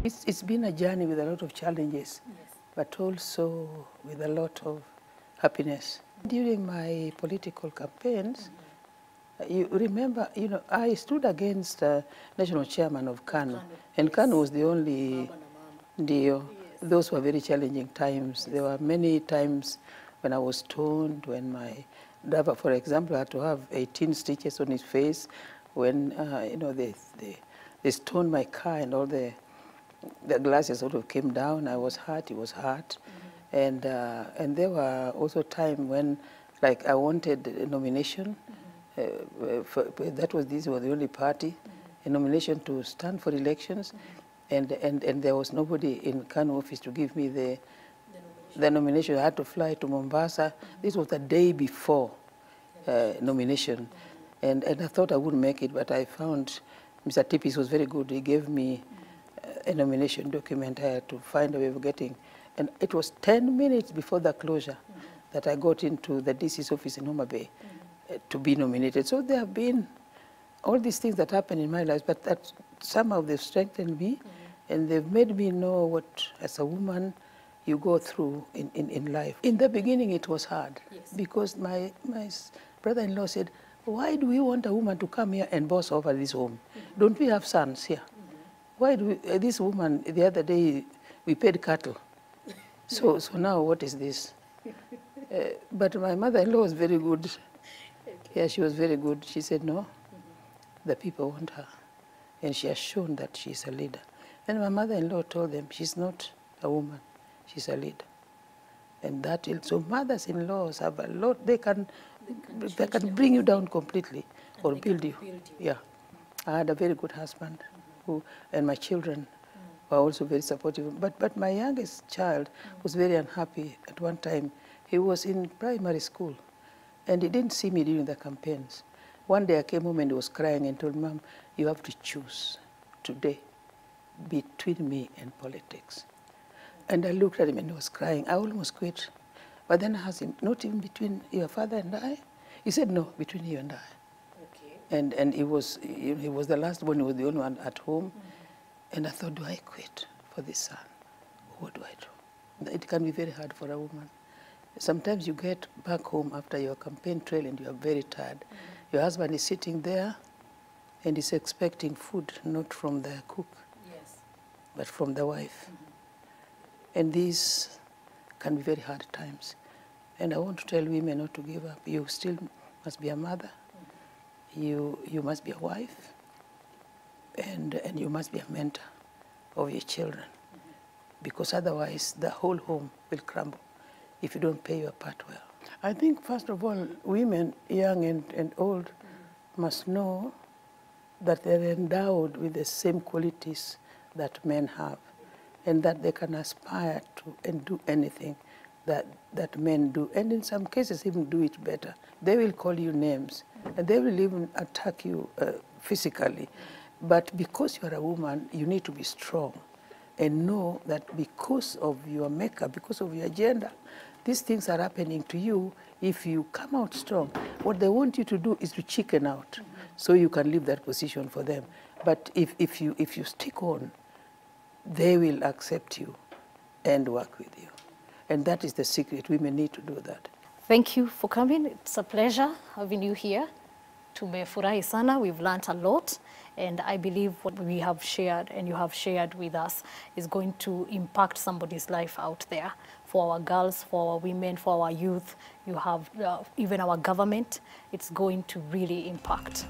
It's been a journey with a lot of challenges, yes, but also with a lot of happiness. During my political campaigns, you remember, I stood against national chairman of KANU, and KANU was the only deal. Yes. Those were very challenging times. Yes. There were many times when I was stoned, when my driver, for example, had to have 18 stitches on his face, when they stoned my car and all the glasses sort of came down. I was hurt, he was hurt. Mm-hmm. And there were also times when, like, I wanted a nomination. Mm-hmm. This was the only party, mm-hmm, a nomination to stand for elections. Mm-hmm. And there was nobody in KANU office to give me the nomination. I had to fly to Mombasa. Mm-hmm. This was the day before nomination. Mm-hmm. And I thought I wouldn't make it, but I found Mr. Tipis was very good. He gave me a nomination document. I had to find a way of getting. And it was 10 minutes before the closure, mm-hmm, that I got into the DC's office in Homa Bay, mm-hmm, to be nominated. So there have been all these things that happen in my life, but that somehow they've strengthened me, mm-hmm, and they've made me know what, as a woman, you go through in life. In the beginning, it was hard, yes, because my brother-in-law said, why do we want a woman to come here and boss over this home? Mm-hmm. Don't we have sons here? Mm-hmm. Why do we, this woman, the other day, we paid cattle. So now what is this? But my mother-in-law was very good. Okay. Yeah, she was very good. She said, no, mm-hmm, the people want her. And she has shown that she's a leader. And my mother-in-law told them, she's not a woman, she's a leader. And so mothers-in-laws have a lot, they can bring you down completely or build you. Yeah. I had a very good husband, mm-hmm, and my children, mm-hmm, were also very supportive. But my youngest child, mm-hmm, was very unhappy at one time. He was in primary school, and he didn't see me during the campaigns. One day I came home and he was crying and told Mom, you have to choose today between me and politics. And I looked at him and he was crying. I almost quit. But then I asked him, not even between your father and I? He said, no, between you and I. Okay. And he was the last one, he was the only one at home. Mm-hmm. And I thought, do I quit for this son? What do I do? It can be very hard for a woman. Sometimes you get back home after your campaign trail and you are very tired. Mm-hmm. Your husband is sitting there and he's expecting food, not from the cook, yes, but from the wife. Mm-hmm. And these can be very hard times. And I want to tell women not to give up. You still must be a mother. Mm-hmm. You must be a wife. And you must be a mentor of your children. Mm-hmm. Because otherwise the whole home will crumble if you don't play your part well. I think, first of all, women, young and old, mm-hmm, must know that they're endowed with the same qualities that men have, and that they can aspire to and do anything that men do, and in some cases even do it better. They will call you names, and they will even attack you physically. But because you are a woman, you need to be strong and know that because of your makeup, because of your gender, these things are happening to you. If you come out strong, what they want you to do is to chicken out, mm-hmm, so you can leave that position for them. But if you stick on, they will accept you and work with you. And that is the secret. Women need to do that. Thank you for coming. It's a pleasure having you here. Tumefurahi sana. We've learned a lot. And I believe what we have shared and you have shared with us is going to impact somebody's life out there. For our girls, for our women, for our youth, you have even our government. It's going to really impact.